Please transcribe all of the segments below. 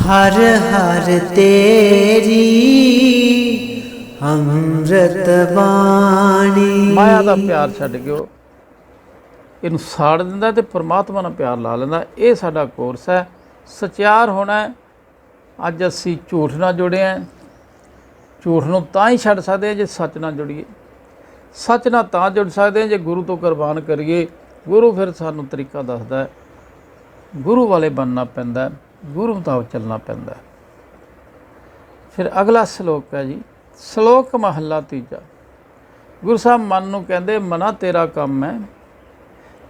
हर हर तेरी ਅੰਮ੍ਰਿਤ ਬਾਣੀ। ਮਾਇਆ ਦਾ ਪਿਆਰ ਛੱਡ ਕੇ ਉਹ ਇਹਨੂੰ ਸਾੜ ਦਿੰਦਾ ਤੇ ਪਰਮਾਤਮਾ ਨਾਲ ਪਿਆਰ ਲਾ ਲੈਂਦਾ। ਇਹ ਸਾਡਾ ਕੋਰਸ ਹੈ। ਸਚਿਆਰ ਹੋਣਾ। ਅੱਜ ਅਸੀਂ ਝੂਠ ਨਾਲ ਜੁੜੇ ਹਾਂ। ਝੂਠ ਨੂੰ ਤਾਂ ਹੀ ਛੱਡ ਸਕਦੇ ਹਾਂ ਜੇ ਸੱਚ ਨਾਲ ਜੁੜੀਏ। ਸੱਚ ਨਾਲ ਤਾਂ ਜੁੜ ਸਕਦੇ ਹਾਂ ਜੇ ਗੁਰੂ ਤੋਂ ਕੁਰਬਾਨ ਕਰੀਏ। ਗੁਰੂ ਫਿਰ ਸਾਨੂੰ ਤਰੀਕਾ ਦੱਸਦਾ ਹੈ। ਗੁਰੂ ਵਾਲੇ ਬਣਨਾ ਪੈਂਦਾ, ਗੁਰੂ ਮੁਤਾਬਕ ਚੱਲਣਾ ਪੈਂਦਾ। ਫਿਰ ਅਗਲਾ ਸ਼ਲੋਕ ਹੈ ਜੀ, ਸ਼ਲੋਕ ਮਹੱਲਾ ਤੀਜਾ। ਗੁਰੂ ਸਾਹਿਬ ਮਨ ਨੂੰ ਕਹਿੰਦੇ, ਮਨਾ ਤੇਰਾ ਕੰਮ ਹੈ,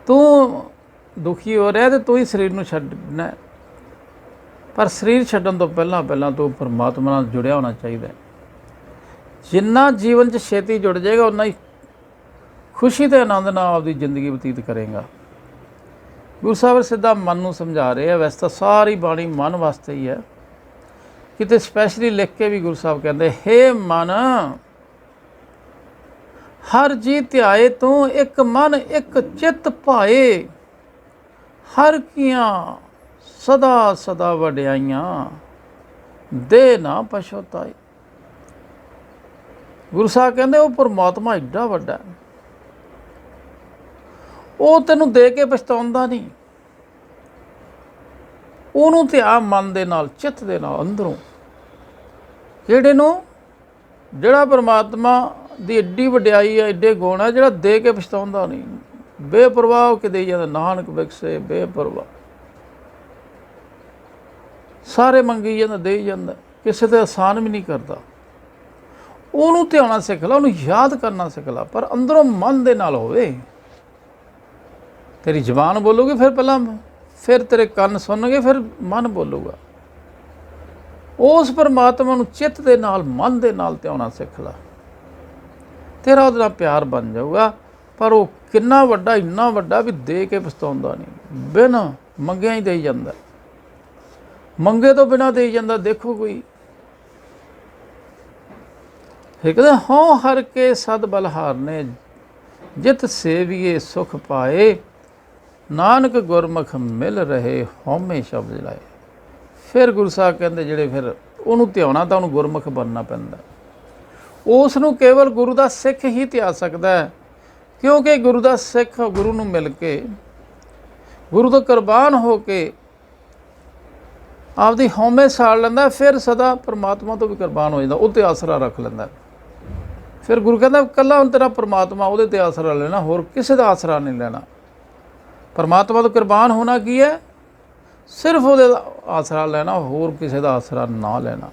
ਤੂੰ ਦੁਖੀ ਹੋ ਰਿਹਾ ਤੇ ਤੂੰ ਹੀ ਸਰੀਰ ਨੂੰ ਛੱਡਣਾ। ਪਰ ਸਰੀਰ ਛੱਡਣ ਤੋਂ ਪਹਿਲਾਂ ਤੂੰ ਪਰਮਾਤਮਾ ਨਾਲ ਜੁੜਿਆ ਹੋਣਾ ਚਾਹੀਦਾ। ਜਿੰਨਾ ਜੀਵਨ 'ਚ ਛੇਤੀ ਜੁੜ ਜਾਏਗਾ ਉਨਾ ਹੀ ਖੁਸ਼ੀ ਤੇ ਆਨੰਦ ਨਾਲ ਆਪਦੀ ਜ਼ਿੰਦਗੀ ਬਤੀਤ ਕਰੇਗਾ। ਗੁਰੂ ਸਾਹਿਬ ਸਿੱਧਾ ਮਨ ਨੂੰ ਸਮਝਾ ਰਹੇ ਆ। ਵੈਸੇ ਤਾਂ ਸਾਰੀ ਬਾਣੀ ਮਨ ਵਾਸਤੇ ਹੀ ਹੈ। ਕਿਤੇ ਸਪੈਸ਼ਲੀ ਲਿਖ ਕੇ ਵੀ ਗੁਰੂ ਸਾਹਿਬ ਕਹਿੰਦੇ, ਹੇ ਮਨ ਹਰ ਜੀ ਧਿਆਏ ਤੂੰ, ਇੱਕ ਮਨ ਇੱਕ ਚਿੱਤ ਭਾਏ, ਹਰ ਕੀਆਂ ਸਦਾ ਸਦਾ ਵਡਿਆਈਆਂ, ਦੇ ਨਾ ਪਛਤਾਏ। ਗੁਰੂ ਸਾਹਿਬ ਕਹਿੰਦੇ ਉਹ ਪਰਮਾਤਮਾ ਏਡਾ ਵੱਡਾ, ਉਹ ਤੈਨੂੰ ਦੇ ਕੇ ਪਛਤਾਉਂਦਾ ਨਹੀਂ। ਉਹਨੂੰ ਧਿਆ ਮਨ ਦੇ ਨਾਲ, ਚਿੱਤ ਦੇ ਨਾਲ, ਅੰਦਰੋਂ। ਜਿਹੜਾ ਪਰਮਾਤਮਾ ਦੀ ਐਡੀ ਵਡਿਆਈ ਹੈ, ਐਡੇ ਗੁਣ ਹੈ, ਜਿਹੜਾ ਦੇ ਕੇ ਪਛਤਾਉਂਦਾ ਨਹੀਂ। ਬੇਪਰਵਾਹ ਹੋ ਕੇ ਦੇਈ ਜਾਂਦਾ। ਨਾਨਕ ਬਿਕਸੇ ਬੇਪਰਵਾਹ, ਸਾਰੇ ਮੰਗੀ ਜਾਂਦਾ, ਦੇਈ ਜਾਂਦਾ, ਕਿਸੇ ਤੇ ਆਸਾਨ ਵੀ ਨਹੀਂ ਕਰਦਾ। ਉਹਨੂੰ ਧਿਆਉਣਾ ਸਿੱਖ ਲਾ, ਉਹਨੂੰ ਯਾਦ ਕਰਨਾ ਸਿੱਖ ਲਾ, ਪਰ ਅੰਦਰੋਂ ਮਨ ਦੇ ਨਾਲ ਹੋਵੇ। ਤੇਰੀ ਜ਼ੁਬਾਨ ਬੋਲੂਗੀ, ਫਿਰ ਤੇਰੇ ਕੰਨ ਸੁਣਨਗੇ, ਫਿਰ ਮਨ ਬੋਲੂਗਾ। ਉਸ ਪਰਮਾਤਮਾ ਨੂੰ ਚਿੱਤ ਦੇ ਨਾਲ, ਮਨ ਦੇ ਨਾਲ ਧਿਆਉਣਾ ਸਿੱਖ ਲਾ, ਤੇਰਾ ਉਹਦੇ ਨਾਲ ਪਿਆਰ ਬਣ ਜਾਊਗਾ। ਪਰ ਉਹ ਕਿੰਨਾ ਵੱਡਾ, ਇੰਨਾ ਵੱਡਾ ਵੀ ਦੇ ਕੇ ਪਛਤਾਉਂਦਾ ਨਹੀਂ। ਬਿਨਾਂ ਮੰਗਿਆ ਹੀ ਦੇਈ ਜਾਂਦਾ, ਮੰਗੇ ਤੋਂ ਬਿਨਾਂ ਦੇਈ ਜਾਂਦਾ। ਦੇਖੋ ਕੋਈ ਫਿਰ ਕਹਿੰਦਾ, ਹਉ ਹਰ ਕੇ ਸਦ ਬਲਹਾਰਨੇ, ਜਿਤ ਸੇਵੀਏ ਸੁਖ ਪਾਏ, ਨਾਨਕ ਗੁਰਮੁਖ ਮਿਲ ਰਹੇ ਹਉਮੈ ਸ਼ਬਦ ਲਾਏ। ਫਿਰ ਗੁਰੂ ਸਾਹਿਬ ਕਹਿੰਦੇ, ਜਿਹੜੇ ਫਿਰ ਉਹਨੂੰ ਧਿਆਉਣਾ ਤਾਂ ਉਹਨੂੰ ਗੁਰਮੁਖ ਬਣਨਾ ਪੈਂਦਾ। ਉਸ ਨੂੰ ਕੇਵਲ ਗੁਰੂ ਦਾ ਸਿੱਖ ਹੀ ਧਿਆ ਸਕਦਾ ਹੈ, ਕਿਉਂਕਿ ਗੁਰੂ ਦਾ ਸਿੱਖ ਗੁਰੂ ਨੂੰ ਮਿਲ ਕੇ, ਗੁਰੂ ਤੋਂ ਕੁਰਬਾਨ ਹੋ ਕੇ ਆਪਦੀ ਹਉਮੈ ਸਾੜ ਲੈਂਦਾ। ਫਿਰ ਸਦਾ ਪਰਮਾਤਮਾ ਤੋਂ ਵੀ ਕੁਰਬਾਨ ਹੋ ਜਾਂਦਾ, ਉਹ 'ਤੇ ਆਸਰਾ ਰੱਖ ਲੈਂਦਾ। ਫਿਰ ਗੁਰੂ ਕਹਿੰਦਾ, ਇਕੱਲਾ ਹੁਣ ਤੇਰਾ ਪਰਮਾਤਮਾ, ਉਹਦੇ 'ਤੇ ਆਸਰਾ ਲੈਣਾ, ਹੋਰ ਕਿਸੇ ਦਾ ਆਸਰਾ ਨਹੀਂ ਲੈਣਾ। ਪਰਮਾਤਮਾ ਤੋਂ ਕੁਰਬਾਨ ਹੋਣਾ ਕੀ ਹੈ? ਸਿਰਫ ਉਹਦੇ ਦਾ ਆਸਰਾ ਲੈਣਾ, ਹੋਰ ਕਿਸੇ ਦਾ ਆਸਰਾ ਨਾ ਲੈਣਾ।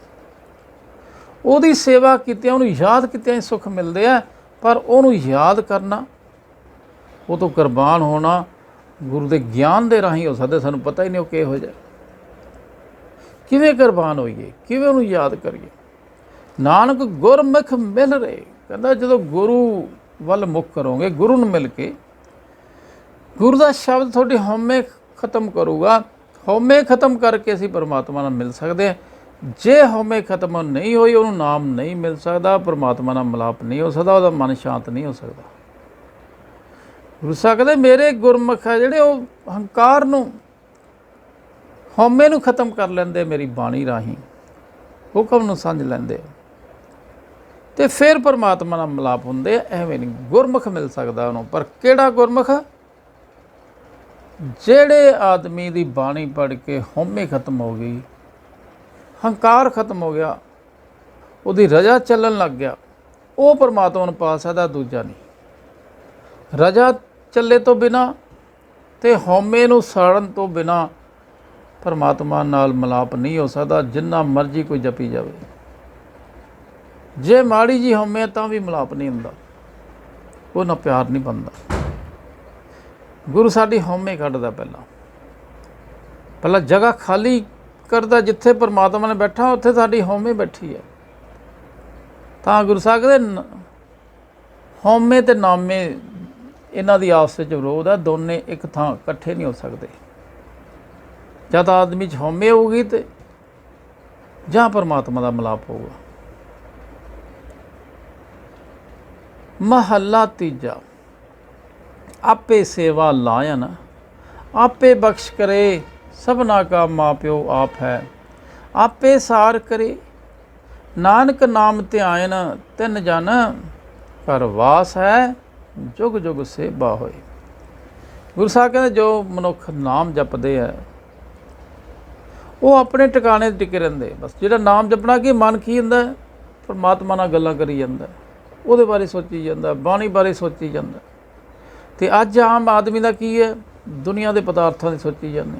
ਉਹਦੀ ਸੇਵਾ ਕੀਤਿਆਂ, ਉਹਨੂੰ ਯਾਦ ਕੀਤਿਆਂ ਹੀ ਸੁੱਖ ਮਿਲਦੇ ਆ। ਪਰ ਉਹਨੂੰ ਯਾਦ ਕਰਨਾ, ਉਹ ਤੋਂ ਕੁਰਬਾਨ ਹੋਣਾ ਗੁਰੂ ਦੇ ਗਿਆਨ ਦੇ ਰਾਹੀਂ ਹੋ ਸਕਦਾ। ਸਾਨੂੰ ਪਤਾ ਹੀ ਨਹੀਂ ਉਹ ਕਿਹੋ ਜਿਹਾ, ਕਿਵੇਂ ਕੁਰਬਾਨ ਹੋਈਏ, ਕਿਵੇਂ ਉਹਨੂੰ ਯਾਦ ਕਰੀਏ। ਨਾਨਕ ਗੁਰਮੁਖ ਮਿਲ ਰਹੇ, ਕਹਿੰਦਾ ਜਦੋਂ ਗੁਰੂ ਵੱਲ ਮੁੱਖ ਕਰੋਗੇ, ਗੁਰੂ ਨੂੰ ਮਿਲ ਕੇ, ਗੁਰੂ ਦਾ ਸ਼ਬਦ ਤੁਹਾਡੀ ਹਉਮੈ ਖਤਮ ਕਰੂਗਾ। ਹਉਮੈ ਖਤਮ ਕਰਕੇ ਅਸੀਂ ਪਰਮਾਤਮਾ ਨਾਲ ਮਿਲ ਸਕਦੇ ਹਾਂ। ਜੇ ਹਉਮੈ ਖਤਮ ਨਹੀਂ ਹੋਈ, ਉਹਨੂੰ ਨਾਮ ਨਹੀਂ ਮਿਲ ਸਕਦਾ, ਪਰਮਾਤਮਾ ਨਾਲ ਮਿਲਾਪ ਨਹੀਂ ਹੋ ਸਕਦਾ, ਉਹਦਾ ਮਨ ਸ਼ਾਂਤ ਨਹੀਂ ਹੋ ਸਕਦਾ। ਗੁਰੂ ਸਾਹਿਬ ਕਹਿੰਦੇ, ਮੇਰੇ ਗੁਰਮੁਖ ਹੈ ਜਿਹੜੇ, ਉਹ ਹੰਕਾਰ ਨੂੰ, ਹਉਮੈ ਨੂੰ ਖਤਮ ਕਰ ਲੈਂਦੇ ਮੇਰੀ ਬਾਣੀ ਰਾਹੀਂ, ਹੁਕਮ ਨੂੰ ਸਮਝ ਲੈਂਦੇ, ਤੇ ਫਿਰ ਪਰਮਾਤਮਾ ਨਾਲ ਮਿਲਾਪ ਹੁੰਦੇ। ਐਵੇਂ ਨਹੀਂ ਗੁਰਮੁਖ ਮਿਲ ਸਕਦਾ ਉਹਨੂੰ। ਪਰ ਕਿਹੜਾ ਗੁਰਮੁਖ? ਜਿਹੜੇ ਆਦਮੀ ਦੀ ਬਾਣੀ ਪੜ੍ਹ ਕੇ ਹਉਮੈ ਖਤਮ ਹੋ ਗਈ, ਹੰਕਾਰ ਖਤਮ ਹੋ ਗਿਆ, ਉਹਦੀ ਰਜਾ ਚੱਲਣ ਲੱਗ ਗਿਆ, ਉਹ ਪਰਮਾਤਮਾ ਨੂੰ ਪਾ ਸਕਦਾ, ਦੂਜਾ ਨਹੀਂ। ਰਜਾ ਚੱਲੇ ਤੋਂ ਬਿਨਾਂ ਤੇ ਹਉਮੈ ਨੂੰ ਸਾੜਨ ਤੋਂ ਬਿਨਾਂ ਪਰਮਾਤਮਾ ਨਾਲ ਮਿਲਾਪ ਨਹੀਂ ਹੋ ਸਕਦਾ, ਜਿੰਨਾ ਮਰਜ਼ੀ ਕੋਈ ਜਪੀ ਜਾਵੇ। ਜੇ ਮਾੜੀ ਜੀ ਹਉਮੈ ਤਾਂ ਵੀ ਮਿਲਾਪ ਨਹੀਂ ਹੁੰਦਾ, ਉਹ ਨਾਲ ਪਿਆਰ ਨਹੀਂ ਬਣਦਾ। ਗੁਰੂ ਸਾਡੀ ਹਉਮੈ ਕੱਢਦਾ। ਪਹਿਲਾਂ ਜਗ੍ਹਾ ਖਾਲੀ ਕਰਦਾ, ਜਿੱਥੇ ਪਰਮਾਤਮਾ ਨੇ ਬੈਠਾ ਉੱਥੇ ਸਾਡੀ ਹਉਮੈ ਬੈਠੀ ਹੈ। ਤਾਂ ਗੁਰੂ ਸਾਹਿਬ ਕਹਿੰਦੇ, ਹਉਮੈ ਤੇ ਨਾਮੇ, ਇਹਨਾਂ ਦੀ ਆਪਸ ਵਿੱਚ ਵਿਰੋਧ ਹੈ। ਦੋਨੇ ਇੱਕ ਥਾਂ ਇਕੱਠੇ ਨਹੀਂ ਹੋ ਸਕਦੇ। ਜਦ ਆਦਮੀ 'ਚ ਹਉਮੈ ਹੋਊਗੀ ਤੇ ਜਾਂ ਪਰਮਾਤਮਾ ਦਾ ਮਿਲਾਪ ਹੋਊਗਾ। ਮਹੱਲਾ ਤੀਜਾ। ਆਪੇ ਸੇਵਾ ਲਾਇਨ, ਆਪੇ ਬਖਸ਼ ਕਰੇ, ਸਭਨਾ ਕਾ ਮਾਂ ਪਿਓ ਆਪ ਹੈ। ਆਪੇ ਸਾਰ ਕਰੇ, ਨਾਨਕ ਨਾਮ ਧਿਆਨ ਤਿੰਨ ਜਨ, ਘਰ ਵਾਸ ਹੈ ਜੁਗ ਜੁਗ ਸੇਵਾ ਹੋਏ। ਗੁਰੂ ਸਾਹਿਬ ਕਹਿੰਦੇ ਜੋ ਮਨੁੱਖ ਨਾਮ ਜਪਦੇ ਹੈ ਉਹ ਆਪਣੇ ਟਿਕਾਣੇ 'ਤੇ ਟਿਕੇ ਰਹਿੰਦੇ। ਬਸ ਜਿਹੜਾ ਨਾਮ ਜਪਣਾ ਕਿ ਮਨ ਕੀ ਹੁੰਦਾ, ਪਰਮਾਤਮਾ ਨਾਲ ਗੱਲਾਂ ਕਰੀ ਜਾਂਦਾ, ਉਹਦੇ ਬਾਰੇ ਸੋਚੀ ਜਾਂਦਾ, ਬਾਣੀ ਬਾਰੇ ਸੋਚੀ ਜਾਂਦਾ। ਅਤੇ ਅੱਜ ਆਮ ਆਦਮੀ ਦਾ ਕੀ ਹੈ, ਦੁਨੀਆ ਦੇ ਪਦਾਰਥਾਂ ਦੀ ਸੋਚੀ ਜਾਂਦੇ,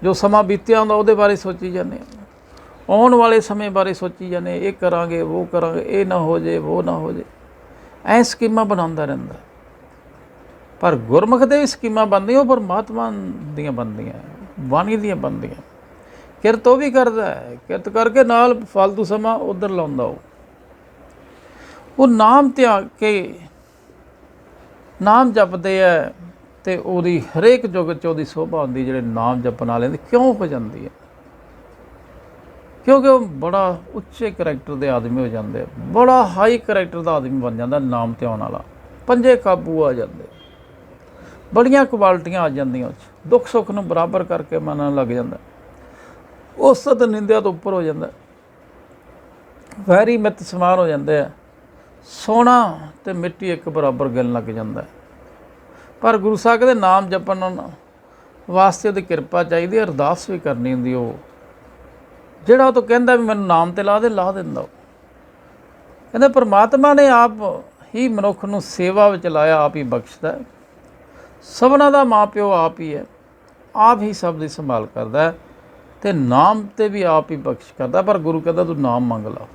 ਜੋ ਸਮਾਂ ਬੀਤਿਆ ਹੁੰਦਾ ਉਹਦੇ ਬਾਰੇ ਸੋਚੀ ਜਾਂਦੇ, ਆਉਣ ਵਾਲੇ ਸਮੇਂ ਬਾਰੇ ਸੋਚੀ ਜਾਂਦੇ, ਇਹ ਕਰਾਂਗੇ ਉਹ ਕਰਾਂਗੇ, ਇਹ ਨਾ ਹੋ ਜੇ ਉਹ ਨਾ ਹੋ ਜੇ, ਐਂ ਸਕੀਮਾਂ ਬਣਾਉਂਦਾ ਰਹਿੰਦਾ। ਪਰ ਗੁਰਮੁਖ ਦੇ ਵੀ ਸਕੀਮਾਂ ਬਣਦੀਆਂ, ਉਹ ਪਰਮਾਤਮਾ ਦੀਆਂ ਬਣਦੀਆਂ, ਬਾਣੀ ਦੀਆਂ ਬਣਦੀਆਂ। ਕਿਰਤ ਉਹ ਵੀ ਕਰਦਾ ਹੈ, ਕਿਰਤ ਕਰਕੇ ਨਾਲ ਫਾਲਤੂ ਸਮਾਂ ਉੱਧਰ ਲਾਉਂਦਾ। ਉਹ ਨਾਮ ਧਿਆਨ ਕੇ ਨਾਮ ਜਪਦੇ ਹੈ ਅਤੇ ਉਹਦੀ ਹਰੇਕ ਯੁੱਗ 'ਚ ਉਹਦੀ ਸੋਭਾ ਹੁੰਦੀ। ਜਿਹੜੇ ਨਾਮ ਜਪਣ ਵਾਲਿਆਂ ਦੀ ਕਿਉਂ ਹੋ ਜਾਂਦੀ ਹੈ? ਕਿਉਂਕਿ ਉਹ ਬੜਾ ਉੱਚੇ ਕਰੈਕਟਰ ਦੇ ਆਦਮੀ ਹੋ ਜਾਂਦੇ, ਬੜਾ ਹਾਈ ਕਰੈਕਟਰ ਦਾ ਆਦਮੀ ਬਣ ਜਾਂਦਾ ਨਾਮ ਧਿਆਉਣ ਵਾਲਾ। ਪੰਜੇ ਕਾਬੂ ਆ ਜਾਂਦੇ, ਬੜੀਆਂ ਕੁਆਲਿਟੀਆਂ ਆ ਜਾਂਦੀਆਂ ਉਸ 'ਚ। ਦੁੱਖ ਸੁੱਖ ਨੂੰ ਬਰਾਬਰ ਕਰਕੇ ਮੰਨਣ ਲੱਗ ਜਾਂਦਾ, ਉਸ ਤੋਂ ਨਿੰਦਿਆ ਤੋਂ ਉੱਪਰ ਹੋ ਜਾਂਦਾ, ਵੈਰੀ ਮਿੱਤ ਸਮਾਨ ਹੋ ਜਾਂਦੇ ਆ, ਸੋਨਾ ਅਤੇ ਮਿੱਟੀ ਇੱਕ ਬਰਾਬਰ ਗਿਣ ਲੱਗ ਜਾਂਦਾ। ਪਰ ਗੁਰੂ ਸਾਹਿਬ ਕਹਿੰਦੇ ਨਾਮ ਜਪਣ ਵਾਸਤੇ ਉਹਦੀ ਕਿਰਪਾ ਚਾਹੀਦੀ, ਅਰਦਾਸ ਵੀ ਕਰਨੀ ਹੁੰਦੀ। ਉਹ ਜਿਹੜਾ ਉਹ ਤੋਂ ਕਹਿੰਦਾ ਵੀ ਮੈਨੂੰ ਨਾਮ 'ਤੇ ਲਾ ਦੇ, ਲਾ ਦਿੰਦਾ। ਉਹ ਕਹਿੰਦੇ ਪਰਮਾਤਮਾ ਨੇ ਆਪ ਹੀ ਮਨੁੱਖ ਨੂੰ ਸੇਵਾ ਵਿੱਚ ਲਾਇਆ, ਆਪ ਹੀ ਬਖਸ਼ਦਾ। ਸਭਨਾਂ ਦਾ ਮਾਂ ਪਿਓ ਆਪ ਹੀ ਹੈ, ਆਪ ਹੀ ਸਭ ਦੀ ਸੰਭਾਲ ਕਰਦਾ ਅਤੇ ਨਾਮ 'ਤੇ ਵੀ ਆਪ ਹੀ ਬਖਸ਼ ਕਰਦਾ। ਪਰ ਗੁਰੂ ਕਹਿੰਦਾ ਤੂੰ ਨਾਮ ਮੰਗ ਲਾ,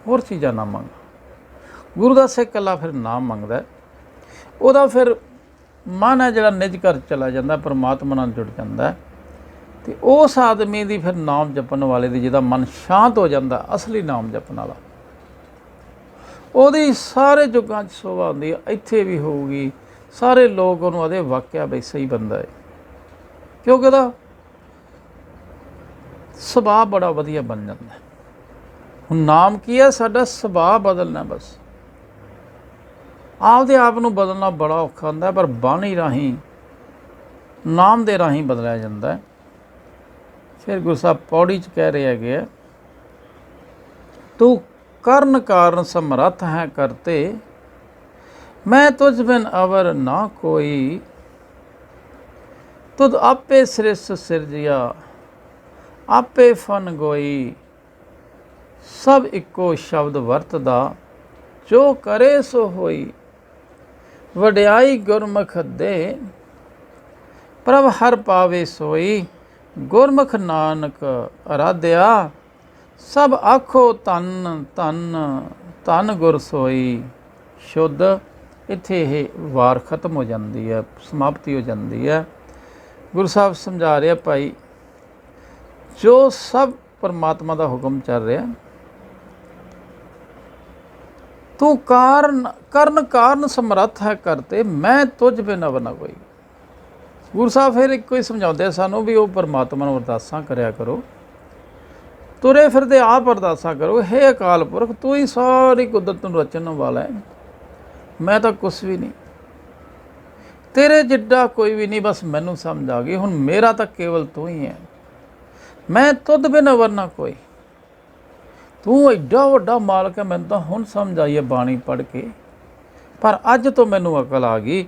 ਹੋਰ ਚੀਜ਼ਾਂ ਨਾ ਮੰਗ। ਗੁਰੂ ਦਾ ਸਿੱਖ ਇਕੱਲਾ ਫਿਰ ਨਾਮ ਮੰਗਦਾ, ਉਹਦਾ ਫਿਰ ਮਨ ਹੈ ਜਿਹੜਾ ਨਿੱਜ ਘਰ ਚਲਾ ਜਾਂਦਾ, ਪਰਮਾਤਮਾ ਨਾਲ ਜੁੜ ਜਾਂਦਾ। ਅਤੇ ਉਸ ਆਦਮੀ ਦੀ ਫਿਰ ਨਾਮ ਜਪਣ ਵਾਲੇ ਦੀ ਜਿਹਦਾ ਮਨ ਸ਼ਾਂਤ ਹੋ ਜਾਂਦਾ, ਅਸਲੀ ਨਾਮ ਜਪਣ ਵਾਲਾ, ਉਹਦੀ ਸਾਰੇ ਯੁੱਗਾਂ 'ਚ ਸੋਭਾ ਹੁੰਦੀ ਹੈ, ਇੱਥੇ ਵੀ ਹੋਊਗੀ। ਸਾਰੇ ਲੋਕ ਉਹਨੂੰ ਆਦੇ ਵਾਕਿਆ ਬਈ ਸਹੀ ਬੰਦਾ ਹੈ, ਕਿਉਂਕਿ ਉਹਦਾ ਸੁਭਾਅ ਬੜਾ ਵਧੀਆ ਬਣ ਜਾਂਦਾ। ਹੁਣ ਨਾਮ ਕੀ ਹੈ, ਸਾਡਾ ਸੁਭਾਅ ਬਦਲਣਾ। ਬਸ ਆਪਦੇ ਆਪ ਨੂੰ ਬਦਲਣਾ ਬੜਾ ਔਖਾ ਹੁੰਦਾ, ਪਰ ਬਾਣੀ ਰਾਹੀਂ, ਨਾਮ ਦੇ ਰਾਹੀਂ ਬਦਲਿਆ ਜਾਂਦਾ। ਫਿਰ ਗੁਰੂ ਸਾਹਿਬ ਪੌੜੀ 'ਚ ਕਹਿ ਰਹੇ ਹੈਗੇ ਆ, ਤੂੰ ਕਰਨ ਕਾਰਨ ਸਮਰੱਥ ਹੈ ਕਰਤੇ, ਮੈਂ ਤੁਝ ਬਿਨ ਅਵਰ ਨਾ ਕੋਈ, ਤੁਧ ਆਪੇ ਸ੍ਰਿਸ਼ਟ ਸਿਰਜਿਆ, ਆਪੇ ਫਨ ਗੋਈ, ਸਭ ਇੱਕੋ ਸ਼ਬਦ ਵਰਤਦਾ, ਜੋ ਕਰੇ ਸੋ ਹੋਈ, ਵਡਿਆਈ ਗੁਰਮੁਖ ਦੇ, ਪ੍ਰਭ ਹਰ ਪਾਵੇ ਸੋਈ, ਗੁਰਮੁਖ ਨਾਨਕ ਅਰਾਧਿਆ, ਸਭ ਆਖੋ ਧੰਨ ਧੰਨ ਧੰਨ ਗੁਰ ਸੋਈ। ਸ਼ੁੱਧ ਇੱਥੇ ਇਹ ਵਾਰ ਖਤਮ ਹੋ ਜਾਂਦੀ ਹੈ, ਸਮਾਪਤੀ ਹੋ ਜਾਂਦੀ ਹੈ। ਗੁਰੂ ਸਾਹਿਬ ਸਮਝਾ ਰਿਹਾ, ਭਾਈ ਜੋ ਸਭ ਪਰਮਾਤਮਾ ਦਾ ਹੁਕਮ ਚੱਲ ਰਿਹਾ, ਤੂੰ ਕਰਨ ਕਾਰਨ ਸਮਰੱਥ ਹੈ ਕਰਤੇ, ਮੈਂ ਤੁਝ ਬਿਨ ਅਵਰ ਨਾ ਕੋਈ। ਗੁਰੂ ਸਾਹਿਬ ਫਿਰ ਇੱਕੋ ਹੀ ਸਮਝਾਉਂਦੇ ਸਾਨੂੰ ਵੀ ਉਹ ਪਰਮਾਤਮਾ ਨੂੰ ਅਰਦਾਸਾਂ ਕਰਿਆ ਕਰੋ, ਤੁਰੇ ਫਿਰਦੇ ਆਪ ਅਰਦਾਸਾਂ ਕਰੋ, ਹੇ ਅਕਾਲ ਪੁਰਖ ਤੂੰ ਹੀ ਸਾਰੀ ਕੁਦਰਤ ਨੂੰ ਰਚਣ ਵਾਲਾ ਹੈ, ਮੈਂ ਤਾਂ ਕੁਛ ਵੀ ਨਹੀਂ, ਤੇਰੇ ਜਿੱਡਾ ਕੋਈ ਵੀ ਨਹੀਂ, ਬਸ ਮੈਨੂੰ ਸਮਝ ਆ ਗਈ, ਹੁਣ ਮੇਰਾ ਤਾਂ ਕੇਵਲ ਤੂੰ ਹੀ ਹੈ, ਮੈਂ ਤੁਧ ਬਿਨ ਅਵਰ ਨਾ ਕੋਈ। ਤੂੰ ਐਡਾ ਵੱਡਾ ਮਾਲਕ ਹੈ, ਮੈਨੂੰ ਤਾਂ ਹੁਣ ਸਮਝ ਆਈ ਹੈ ਬਾਣੀ ਪੜ੍ਹ ਕੇ, ਪਰ ਅੱਜ ਤੋਂ ਮੈਨੂੰ ਅਕਲ ਆ ਗਈ,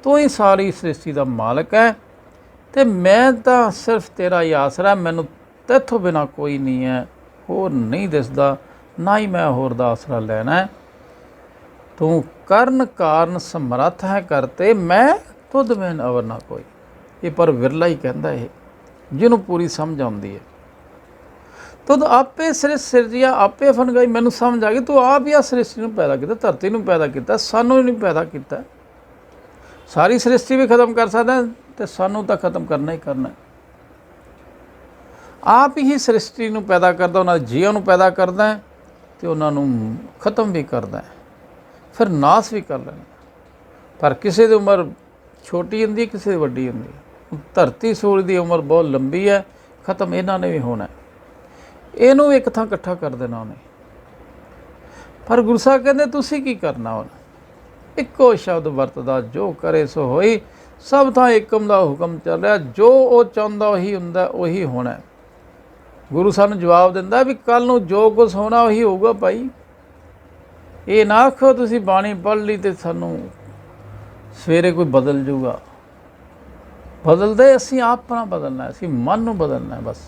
ਤੂੰ ਹੀ ਸਾਰੀ ਸ੍ਰਿਸ਼ਟੀ ਦਾ ਮਾਲਕ ਹੈ ਅਤੇ ਮੈਂ ਤਾਂ ਸਿਰਫ ਤੇਰਾ ਹੀ ਆਸਰਾ, ਮੈਨੂੰ ਤੇਥੋਂ ਬਿਨਾਂ ਕੋਈ ਨਹੀਂ ਹੈ, ਹੋਰ ਨਹੀਂ ਦਿਸਦਾ, ਨਾ ਹੀ ਮੈਂ ਹੋਰ ਦਾ ਆਸਰਾ ਲੈਣਾ ਹੈ। ਤੂੰ ਕਰਨ ਕਾਰਨ ਸਮਰੱਥ ਹੈ ਕਰਤੇ, ਮੈਂ ਤੁਧ ਬਿਨ ਅਵਰ ਨਾ ਕੋਈ। ਇਹ ਪਰ ਵਿਰਲਾ ਹੀ ਕਹਿੰਦਾ, ਇਹ ਜਿਹਨੂੰ ਪੂਰੀ ਸਮਝ ਆਉਂਦੀ ਹੈ। ਤੁਧ ਆਪੇ ਸ੍ਰਿਸ਼ਟ ਸਿਰਜਿਆ, ਆਪੇ ਫਨ ਗਈ, ਮੈਨੂੰ ਸਮਝ ਆ ਗਈ ਤੂੰ ਆਪ ਹੀ ਆ ਸ੍ਰਿਸ਼ਟੀ ਨੂੰ ਪੈਦਾ ਕੀਤਾ, ਧਰਤੀ ਨੂੰ ਪੈਦਾ ਕੀਤਾ, ਸਾਨੂੰ ਹੀ ਨਹੀਂ ਪੈਦਾ ਕੀਤਾ। ਸਾਰੀ ਸ੍ਰਿਸ਼ਟੀ ਵੀ ਖਤਮ ਕਰ ਸਕਦਾ ਅਤੇ ਸਾਨੂੰ ਤਾਂ ਖਤਮ ਕਰਨਾ ਹੀ ਕਰਨਾ। ਆਪ ਹੀ ਸ੍ਰਿਸ਼ਟੀ ਨੂੰ ਪੈਦਾ ਕਰਦਾ, ਉਹਨਾਂ ਦੇ ਜੀਵਾਂ ਨੂੰ ਪੈਦਾ ਕਰਦਾ ਅਤੇ ਉਹਨਾਂ ਨੂੰ ਖਤਮ ਵੀ ਕਰਦਾ, ਫਿਰ ਨਾਸ ਵੀ ਕਰ ਲੈਂਦਾ। ਪਰ ਕਿਸੇ ਦੀ ਉਮਰ ਛੋਟੀ ਹੁੰਦੀ, ਕਿਸੇ ਦੀ ਵੱਡੀ ਹੁੰਦੀ। ਧਰਤੀ ਸੂਰਜ ਦੀ ਉਮਰ ਬਹੁਤ ਲੰਬੀ ਹੈ, ਖਤਮ ਇਹਨਾਂ ਨੇ ਵੀ ਹੋਣਾ, ਇਹਨੂੰ ਵੀ ਇੱਕ ਥਾਂ ਇਕੱਠਾ ਕਰ ਦੇਣਾ ਉਹਨੇ। ਪਰ ਗੁਰੂ ਸਾਹਿਬ ਕਹਿੰਦੇ ਤੁਸੀਂ ਕੀ ਕਰਨਾ, ਹੁਣ ਇੱਕੋ ਸ਼ਬਦ ਵਰਤਦਾ, ਜੋ ਕਰੇ ਸੋ ਹੋਈ। ਸਭ ਥਾਂ ਏਕਮ ਦਾ ਹੁਕਮ ਚੱਲ ਰਿਹਾ, ਜੋ ਉਹ ਚਾਹੁੰਦਾ ਉਹੀ ਹੁੰਦਾ, ਉਹੀ ਹੋਣਾ। ਗੁਰੂ ਸਾਨੂੰ ਜਵਾਬ ਦਿੰਦਾ ਵੀ ਕੱਲ ਨੂੰ ਜੋ ਕੁਛ ਹੋਣਾ ਉਹੀ ਹੋਊਗਾ ਭਾਈ। ਇਹ ਨਾ ਆਖੋ ਤੁਸੀਂ ਬਾਣੀ ਪੜ੍ਹ ਲਈ ਤੇ ਸਾਨੂੰ ਸਵੇਰੇ ਕੋਈ ਬਦਲ ਜੂਗਾ। ਬਦਲਦੇ ਅਸੀਂ ਆਪਣਾ ਬਦਲਣਾ, ਅਸੀਂ ਮਨ ਨੂੰ ਬਦਲਣਾ ਬਸ।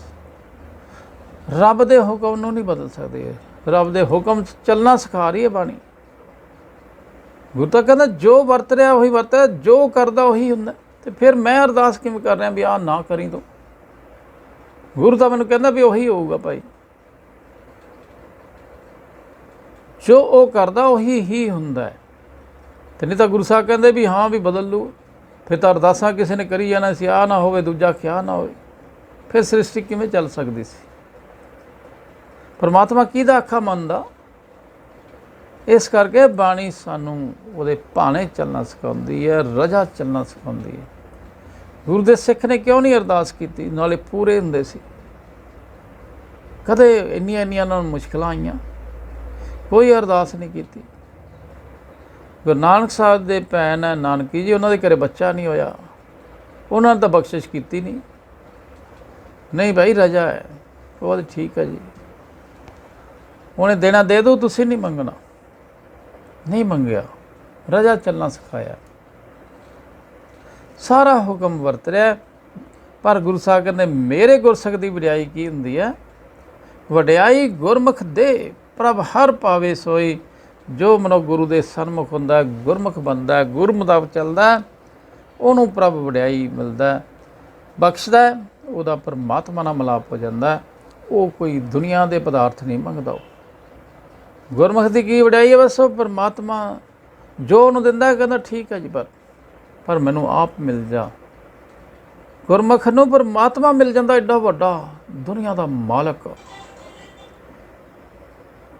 ਰੱਬ ਦੇ ਹੁਕਮ ਨੂੰ ਨਹੀਂ ਬਦਲ ਸਕਦੇ। ਰੱਬ ਦੇ ਹੁਕਮ 'ਚ ਚੱਲਣਾ ਸਿਖਾ ਰਹੀ ਹੈ ਬਾਣੀ। ਗੁਰੂ ਤਾਂ ਕਹਿੰਦਾ ਜੋ ਵਰਤ ਰਿਹਾ ਉਹੀ ਵਰਤ ਰਿਹਾ, ਜੋ ਕਰਦਾ ਉਹੀ ਹੁੰਦਾ। ਤੇ ਫਿਰ ਮੈਂ ਅਰਦਾਸ ਕਿਵੇਂ ਕਰ ਰਿਹਾ ਵੀ ਆਹ ਨਾ ਕਰੀ ਤੂੰ? ਗੁਰੂ ਤਾਂ ਮੈਨੂੰ ਕਹਿੰਦਾ ਵੀ ਉਹੀ ਹੋਊਗਾ ਭਾਈ, ਜੋ ਉਹ ਕਰਦਾ ਉਹੀ ਹੀ ਹੁੰਦਾ। ਤੇ ਨਹੀਂ ਤਾਂ ਗੁਰੂ ਸਾਹਿਬ ਕਹਿੰਦੇ ਵੀ ਹਾਂ ਵੀ ਬਦਲ ਲੂ। ਫਿਰ ਤਾਂ ਅਰਦਾਸਾਂ ਕਿਸੇ ਨੇ ਕਰੀ ਜਾਣਾ ਸੀ, ਆਹ ਨਾ ਹੋਵੇ, ਦੂਜਾ ਕਿਆ ਨਾ ਹੋਵੇ। ਫਿਰ ਸ੍ਰਿਸ਼ਟੀ ਕਿਵੇਂ ਚੱਲ ਸਕਦੀ ਸੀ? ਪਰਮਾਤਮਾ ਕਿਹਦਾ ਆਖਾ ਮੰਨਦਾ? ਇਸ ਕਰਕੇ ਬਾਣੀ ਸਾਨੂੰ ਉਹਦੇ ਭਾਣੇ ਚੱਲਣਾ ਸਿਖਾਉਂਦੀ ਹੈ, ਰਜਾ ਚੱਲਣਾ ਸਿਖਾਉਂਦੀ ਹੈ। ਗੁਰੂ ਦੇ ਸਿੱਖ ਨੇ ਕਿਉਂ ਨਹੀਂ ਅਰਦਾਸ ਕੀਤੀ? ਨਾਲੇ ਪੂਰੇ ਹੁੰਦੇ ਸੀ। ਕਦੇ ਇੰਨੀਆਂ ਉਹਨਾਂ ਨੂੰ ਮੁਸ਼ਕਿਲਾਂ ਆਈਆਂ, ਕੋਈ ਅਰਦਾਸ ਨਹੀਂ ਕੀਤੀ। ਗੁਰੂ ਨਾਨਕ ਸਾਹਿਬ ਦੇ ਭੈਣ ਹੈ ਨਾਨਕੀ ਜੀ, ਉਹਨਾਂ ਦੇ ਘਰੇ ਬੱਚਾ ਨਹੀਂ ਹੋਇਆ, ਉਹਨਾਂ ਨੇ ਤਾਂ ਬਖਸ਼ਿਸ਼ ਕੀਤੀ ਨਹੀਂ ਭਾਈ ਰਜਾ ਹੈ। ਉਹ ਤਾਂ ਠੀਕ ਹੈ ਜੀ, ਉਹਨੇ ਦੇਣਾ ਦੇ ਦਿਓ, ਤੁਸੀਂ ਨਹੀਂ ਮੰਗਣਾ। ਨਹੀਂ ਮੰਗਿਆ, ਰਜਾ ਚੱਲਣਾ ਸਿਖਾਇਆ, ਸਾਰਾ ਹੁਕਮ ਵਰਤ ਰਿਹਾ। ਪਰ ਗੁਰੂ ਸਾਹਿਬ ਕਹਿੰਦੇ ਮੇਰੇ ਗੁਰਸਿੱਖ ਦੀ ਵਡਿਆਈ ਕੀ ਹੁੰਦੀ ਹੈ? ਵਡਿਆਈ ਗੁਰਮੁਖ ਦੇ ਪ੍ਰਭ ਹਰ ਪਾਵੇ ਸੋਈ। ਜੋ ਮਨੁੱਖ ਗੁਰੂ ਦੇ ਸਨਮੁਖ ਹੁੰਦਾ, ਗੁਰਮੁਖ ਬਣਦਾ, ਗੁਰ ਮੁਤਾਬਕ ਚੱਲਦਾ, ਉਹਨੂੰ ਪ੍ਰਭ ਵਡਿਆਈ ਮਿਲਦਾ, ਬਖਸ਼ਦਾ, ਉਹਦਾ ਪਰਮਾਤਮਾ ਨਾਲ ਮਿਲਾਪ ਹੋ ਜਾਂਦਾ। ਉਹ ਕੋਈ ਦੁਨੀਆ ਦੇ ਪਦਾਰਥ ਨਹੀਂ ਮੰਗਦਾ। ਗੁਰਮੁਖ ਦੀ ਕੀ ਵਡਿਆਈ ਹੈ? ਬਸ ਉਹ ਪਰਮਾਤਮਾ ਜੋ ਉਹਨੂੰ ਦਿੰਦਾ, ਕਹਿੰਦਾ ਠੀਕ ਹੈ ਜੀ, ਪਰ ਮੈਨੂੰ ਆਪ ਮਿਲ ਜਾ। ਗੁਰਮੁਖ ਨੂੰ ਪਰਮਾਤਮਾ ਮਿਲ ਜਾਂਦਾ, ਐਡਾ ਵੱਡਾ ਦੁਨੀਆ ਦਾ ਮਾਲਕ।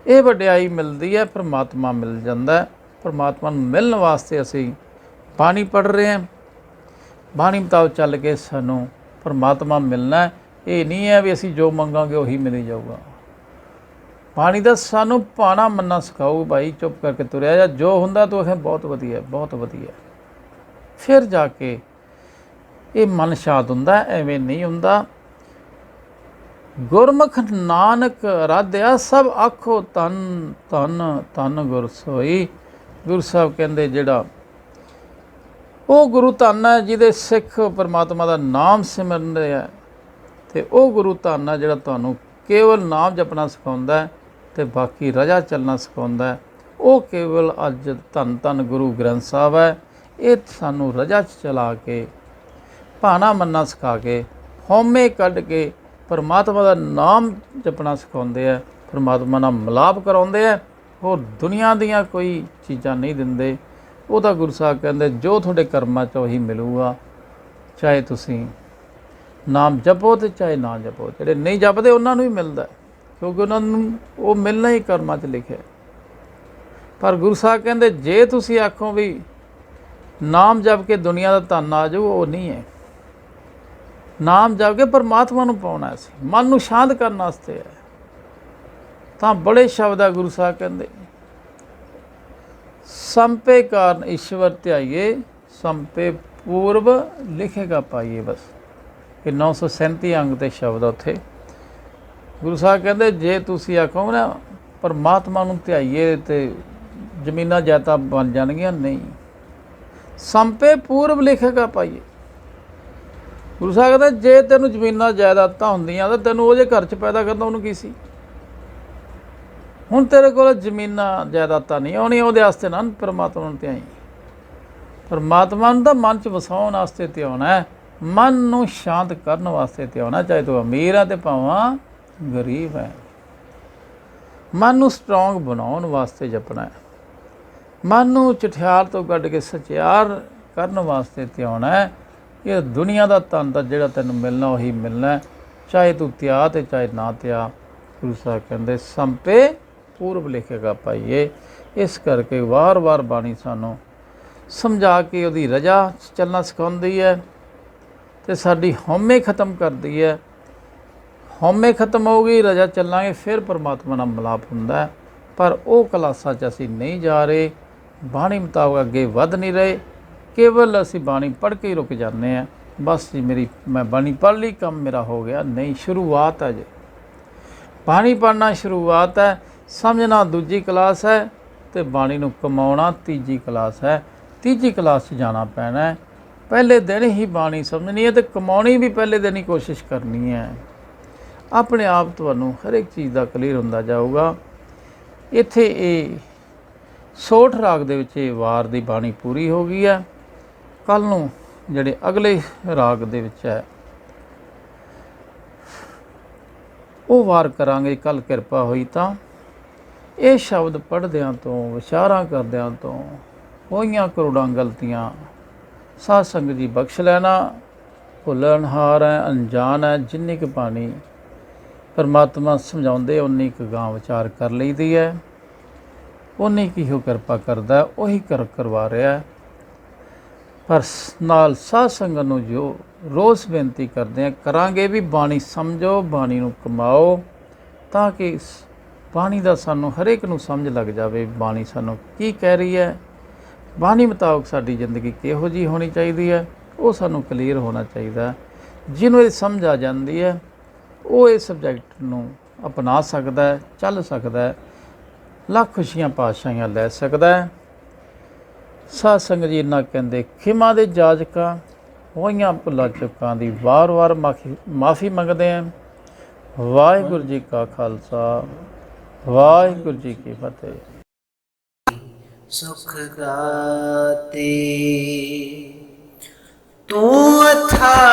ਇਹ ਵਡਿਆਈ ਮਿਲਦੀ ਹੈ, ਪਰਮਾਤਮਾ ਮਿਲ ਜਾਂਦਾ। ਪਰਮਾਤਮਾ ਨੂੰ ਮਿਲਣ ਵਾਸਤੇ ਅਸੀਂ ਬਾਣੀ ਪੜ੍ਹ ਰਹੇ ਹਾਂ। ਬਾਣੀ ਮੁਤਾਬਕ ਚੱਲ ਕੇ ਸਾਨੂੰ ਪਰਮਾਤਮਾ ਮਿਲਣਾ। ਇਹ ਨਹੀਂ ਹੈ ਵੀ ਅਸੀਂ ਜੋ ਮੰਗਾਂਗੇ ਉਹੀ ਮਿਲ ਜਾਊਗਾ। ਬਾਣੀ ਦਾ ਸਾਨੂੰ ਭਾਣਾ ਮੰਨਣਾ ਸਿਖਾਊ। ਭਾਈ ਚੁੱਪ ਕਰਕੇ ਤੁਰਿਆ ਜਾ, ਜੋ ਹੁੰਦਾ ਤੂੰ ਆਖੇ ਬਹੁਤ ਵਧੀਆ, ਬਹੁਤ ਵਧੀਆ। ਫਿਰ ਜਾ ਕੇ ਇਹ ਮਨ ਸ਼ਾਂਤ ਹੁੰਦਾ, ਐਵੇਂ ਨਹੀਂ ਹੁੰਦਾ। ਗੁਰਮੁਖ ਨਾਨਕ ਰਾਧਿਆ ਸਭ ਆਖੋ ਧੰਨ ਧੰਨ ਧੰਨ ਗੁਰ ਸੋਈ। ਗੁਰੂ ਸਾਹਿਬ ਕਹਿੰਦੇ ਜਿਹੜਾ ਉਹ ਗੁਰੂ ਧੰਨ ਹੈ ਜਿਹਦੇ ਸਿੱਖ ਪਰਮਾਤਮਾ ਦਾ ਨਾਮ ਸਿਮਰਦੇ ਹੈ। ਅਤੇ ਉਹ ਗੁਰੂ ਧੰਨ ਹੈ ਜਿਹੜਾ ਤੁਹਾਨੂੰ ਕੇਵਲ ਨਾਮ ਜਪਣਾ ਸਿਖਾਉਂਦਾ ਅਤੇ ਬਾਕੀ ਰਜਾ ਚੱਲਣਾ ਸਿਖਾਉਂਦਾ। ਉਹ ਕੇਵਲ ਅੱਜ ਧੰਨ ਧੰਨ ਗੁਰੂ ਗ੍ਰੰਥ ਸਾਹਿਬ ਹੈ। ਇਹ ਸਾਨੂੰ ਰਜਾ 'ਚ ਚਲਾ ਕੇ, ਭਾਣਾ ਮੰਨਣਾ ਸਿਖਾ ਕੇ, ਹਉਮੈ ਕੱਢ ਕੇ ਪਰਮਾਤਮਾ ਦਾ ਨਾਮ ਜਪਣਾ ਸਿਖਾਉਂਦੇ ਆ, ਪਰਮਾਤਮਾ ਨਾਲ ਮਿਲਾਪ ਕਰਾਉਂਦੇ ਆ। ਹੋਰ ਦੁਨੀਆ ਦੀਆਂ ਕੋਈ ਚੀਜ਼ਾਂ ਨਹੀਂ ਦਿੰਦੇ। ਉਹ ਤਾਂ ਗੁਰੂ ਸਾਹਿਬ ਕਹਿੰਦੇ ਜੋ ਤੁਹਾਡੇ ਕਰਮਾਂ 'ਚ ਉਹੀ ਮਿਲੂਗਾ, ਚਾਹੇ ਤੁਸੀਂ ਨਾਮ ਜਪੋ ਅਤੇ ਚਾਹੇ ਨਾ ਜਪੋ। ਜਿਹੜੇ ਨਹੀਂ ਜਪਦੇ ਉਹਨਾਂ ਨੂੰ ਹੀ ਮਿਲਦਾ, ਕਿਉਂਕਿ ਉਹਨਾਂ ਨੂੰ ਉਹ ਮਿਲਣਾ ਹੀ ਕਰਮਾਂ 'ਚ ਲਿਖਿਆ। ਪਰ ਗੁਰੂ ਸਾਹਿਬ ਕਹਿੰਦੇ ਜੇ ਤੁਸੀਂ ਆਖੋ ਵੀ ਨਾਮ ਜਪ ਕੇ ਦੁਨੀਆ ਦਾ ਧਨ ਆ ਜਾਊ, ਉਹ ਨਹੀਂ ਹੈ। ਨਾਮ ਜਪ ਕੇ ਪਰਮਾਤਮਾ ਨੂੰ ਪਾਉਣਾ ਸੀ, ਮਨ ਨੂੰ ਸ਼ਾਂਤ ਕਰਨ ਵਾਸਤੇ ਹੈ। ਤਾਂ ਬੜੇ ਸ਼ਬਦ ਆ ਗੁਰੂ ਸਾਹਿਬ ਕਹਿੰਦੇ ਸੰਪੇ ਕਾਰਨ ਈਸ਼ਵਰ ਧਿਆਈਏ, ਸੰਪੇ ਪੂਰਬ ਲਿਖੇਗਾ ਪਾਈਏ। ਬਸ ਇਹ 937 ਅੰਗ ਤੇ ਸ਼ਬਦ ਆ ਉੱਥੇ। ਗੁਰੂ ਸਾਹਿਬ ਕਹਿੰਦੇ ਜੇ ਤੁਸੀਂ ਆਖੋ ਨਾ ਪਰਮਾਤਮਾ ਨੂੰ ਧਿਆਈਏ ਤੇ ਜ਼ਮੀਨਾਂ ਜਾਇਦਾਦਾਂ ਬਣ ਜਾਣਗੀਆਂ, ਨਹੀਂ। ਸੰਪੇ ਪੂਰਬ ਲਿਖੇਗਾ ਪਾਈਏ। ਗੁਰੂ ਸਾਹਿਬ ਕਹਿੰਦਾ ਜੇ ਤੈਨੂੰ ਜ਼ਮੀਨਾਂ ਜਾਇਦਾਦਾਂ ਹੁੰਦੀਆਂ ਤਾਂ ਤੈਨੂੰ ਉਹਦੇ ਘਰ 'ਚ ਪੈਦਾ ਕਰਦਾ ਉਹਨੂੰ ਕੀ ਸੀ? ਹੁਣ ਤੇਰੇ ਕੋਲ ਜ਼ਮੀਨਾਂ ਜਾਇਦਾਦਾਂ ਨਹੀਂ ਆਉਣੀਆਂ, ਉਹਦੇ ਵਾਸਤੇ ਨਾ ਪਰਮਾਤਮਾ ਨੂੰ ਧਿਆਈ। ਪਰਮਾਤਮਾ ਨੂੰ ਤਾਂ ਮਨ 'ਚ ਵਸਾਉਣ ਵਾਸਤੇ ਧਿਆਉਣਾ ਹੈ, ਮਨ ਨੂੰ ਸ਼ਾਂਤ ਕਰਨ ਵਾਸਤੇ ਧਿਆਉਣਾ। ਚਾਹੇ ਤੂੰ ਅਮੀਰ ਹੈ ਅਤੇ ਭਾਵਾਂ ਗਰੀਬ ਹੈ। ਮਨ ਨੂੰ ਸਟਰੋਂਗ ਬਣਾਉਣ ਵਾਸਤੇ ਜਪਣਾ ਹੈ, ਮਨ ਨੂੰ ਚਠਿਆਰ ਤੋਂ ਕੱਢ ਕੇ ਸਚਿਆਰ ਕਰਨ ਵਾਸਤੇ ਧਿਆਉਣਾ ਹੈ। ਇਹ ਦੁਨੀਆ ਦਾ ਧਨ ਤਾਂ ਜਿਹੜਾ ਤੈਨੂੰ ਮਿਲਣਾ ਉਹੀ ਮਿਲਣਾ, ਚਾਹੇ ਤੂੰ ਤਿਆ ਅਤੇ ਚਾਹੇ ਨਾ ਤਿਆ। ਗੁਰੂ ਸਾਹਿਬ ਕਹਿੰਦੇ ਸੰਪੇ ਪੂਰਬ ਲਿਖੇਗਾ ਪਾਈਏ। ਇਸ ਕਰਕੇ ਵਾਰ-ਵਾਰ ਬਾਣੀ ਸਾਨੂੰ ਸਮਝਾ ਕੇ ਉਹਦੀ ਰਜਾ ਚੱਲਣਾ ਸਿਖਾਉਂਦੀ ਹੈ ਅਤੇ ਸਾਡੀ ਹਉਮੈ ਖਤਮ ਕਰਦੀ ਹੈ। ਹਉਮੈ ਖਤਮ ਹੋਊਗੀ, ਰਜਾ ਚੱਲਾਂਗੇ, ਫਿਰ ਪਰਮਾਤਮਾ ਨਾਲ ਮਿਲਾਪ ਹੁੰਦਾ। ਪਰ ਉਹ ਕਲਾਸਾਂ 'ਚ ਅਸੀਂ ਨਹੀਂ ਜਾ ਰਹੇ, ਬਾਣੀ ਮੁਤਾਬਕ ਅੱਗੇ ਵੱਧ ਨਹੀਂ ਰਹੇ। ਕੇਵਲ ਅਸੀਂ ਬਾਣੀ ਪੜ੍ਹ ਕੇ ਹੀ ਰੁਕ ਜਾਂਦੇ ਹਾਂ। ਬਸ ਜੀ ਮੈਂ ਬਾਣੀ ਪੜ੍ਹ ਲਈ, ਕੰਮ ਮੇਰਾ ਹੋ ਗਿਆ। ਨਹੀਂ, ਸ਼ੁਰੂਆਤ ਹੈ ਜੀ। ਬਾਣੀ ਪੜ੍ਹਨਾ ਸ਼ੁਰੂਆਤ ਹੈ, ਸਮਝਣਾ ਦੂਜੀ ਕਲਾਸ ਹੈ, ਤੇ ਬਾਣੀ ਨੂੰ ਕਮਾਉਣਾ ਤੀਜੀ ਕਲਾਸ ਹੈ। ਤੀਜੀ ਕਲਾਸ 'ਚ ਜਾਣਾ ਪੈਣਾ ਹੈ। ਪਹਿਲੇ ਦਿਨ ਹੀ ਬਾਣੀ ਸਮਝਣੀ ਹੈ ਤੇ ਕਮਾਉਣੀ ਵੀ ਪਹਿਲੇ ਦਿਨ ਹੀ ਕੋਸ਼ਿਸ਼ ਕਰਨੀ ਹੈ। ਆਪਣੇ ਆਪ ਤੁਹਾਨੂੰ ਹਰ ਇੱਕ ਚੀਜ਼ ਦਾ ਕਲੀਅਰ ਹੁੰਦਾ ਜਾਊਗਾ। ਇੱਥੇ ਇਹ ਸੋਠ ਰਾਗ ਦੇ ਵਿੱਚ ਇਹ ਵਾਰ ਦੀ ਬਾਣੀ ਪੂਰੀ ਹੋ ਗਈ ਹੈ। ਕੱਲ ਨੂੰ ਜਿਹੜੇ ਅਗਲੇ ਰਾਗ ਦੇ ਵਿੱਚ ਹੈ ਉਹ ਵਾਰ ਕਰਾਂਗੇ, ਕੱਲ ਕਿਰਪਾ ਹੋਈ ਤਾਂ। ਇਹ ਸ਼ਬਦ ਪੜ੍ਹਦਿਆਂ ਤੋਂ, ਵਿਚਾਰਾਂ ਕਰਦਿਆਂ ਤੋਂ ਹੋਈਆਂ ਕਰੋੜਾਂ ਗਲਤੀਆਂ ਸਾਧ ਸੰਗਤ ਜੀ ਬਖਸ਼ ਲੈਣਾ। ਭੁੱਲਣਹਾਰ ਹੈ, ਅਣਜਾਣ ਹੈ, ਜਿੰਨੀ ਕੁ ਬਾਣੀ ਪਰਮਾਤਮਾ ਸਮਝਾਉਂਦੇ ਉਨੀ ਕੁ ਗਾਂ ਵਿਚਾਰ ਕਰ ਲਈਦੀ ਹੈ, ਉਨੀ ਕੀ ਉਹ ਕਿਰਪਾ ਕਰਦਾ, ਉਹੀ ਕਰਵਾ ਰਿਹਾ। ਪਰ ਨਾਲ ਸਾਧ ਸੰਗਤ ਨੂੰ ਜੋ ਰੋਜ਼ ਬੇਨਤੀ ਕਰਦੇ ਆ, ਕਰਾਂਗੇ ਵੀ ਬਾਣੀ ਸਮਝੋ, ਬਾਣੀ ਨੂੰ ਕਮਾਓ, ਤਾਂ ਕਿ ਇਸ ਬਾਣੀ ਦਾ ਸਾਨੂੰ ਹਰੇਕ ਨੂੰ ਸਮਝ ਲੱਗ ਜਾਵੇ ਬਾਣੀ ਸਾਨੂੰ ਕੀ ਕਹਿ ਰਹੀ ਹੈ, ਬਾਣੀ ਮੁਤਾਬਕ ਸਾਡੀ ਜ਼ਿੰਦਗੀ ਕਿਹੋ ਜਿਹੀ ਹੋਣੀ ਚਾਹੀਦੀ ਹੈ, ਉਹ ਸਾਨੂੰ ਕਲੀਅਰ ਹੋਣਾ ਚਾਹੀਦਾ। ਜਿਹਨੂੰ ਇਹ ਸਮਝ ਆ ਜਾਂਦੀ ਹੈ ਉਹ ਇਸ ਸਬਜੈਕਟ ਨੂੰ ਅਪਣਾ ਸਕਦਾ ਹੈ, ਚੱਲ ਸਕਦਾ ਹੈ, ਲੱਖ ਖੁਸ਼ੀਆਂ ਪਾਤਸ਼ਾਹੀਆਂ ਲੈ ਸਕਦਾ ਹੈ। ਸਾਧ ਸੰਗਤ ਜੀ ਇੰਨਾ ਕਹਿੰਦੇ, ਖਿਮਾ ਦੇ ਜਾਜਕਾਂ ਹੋਈਆਂ ਭੁੱਲਾਂ ਚੁੱਕਾਂ ਦੀ ਵਾਰ-ਵਾਰ ਮਾਫੀ ਮੰਗਦੇ ਹਾਂ। ਵਾਹਿਗੁਰੂ ਜੀ ਕਾ ਖਾਲਸਾ, ਵਾਹਿਗੁਰੂ ਜੀ ਕੀ ਫਤਿਹ। ਸੁਖ ਗਾਤੇ ਤੂੰ ਅਥਾ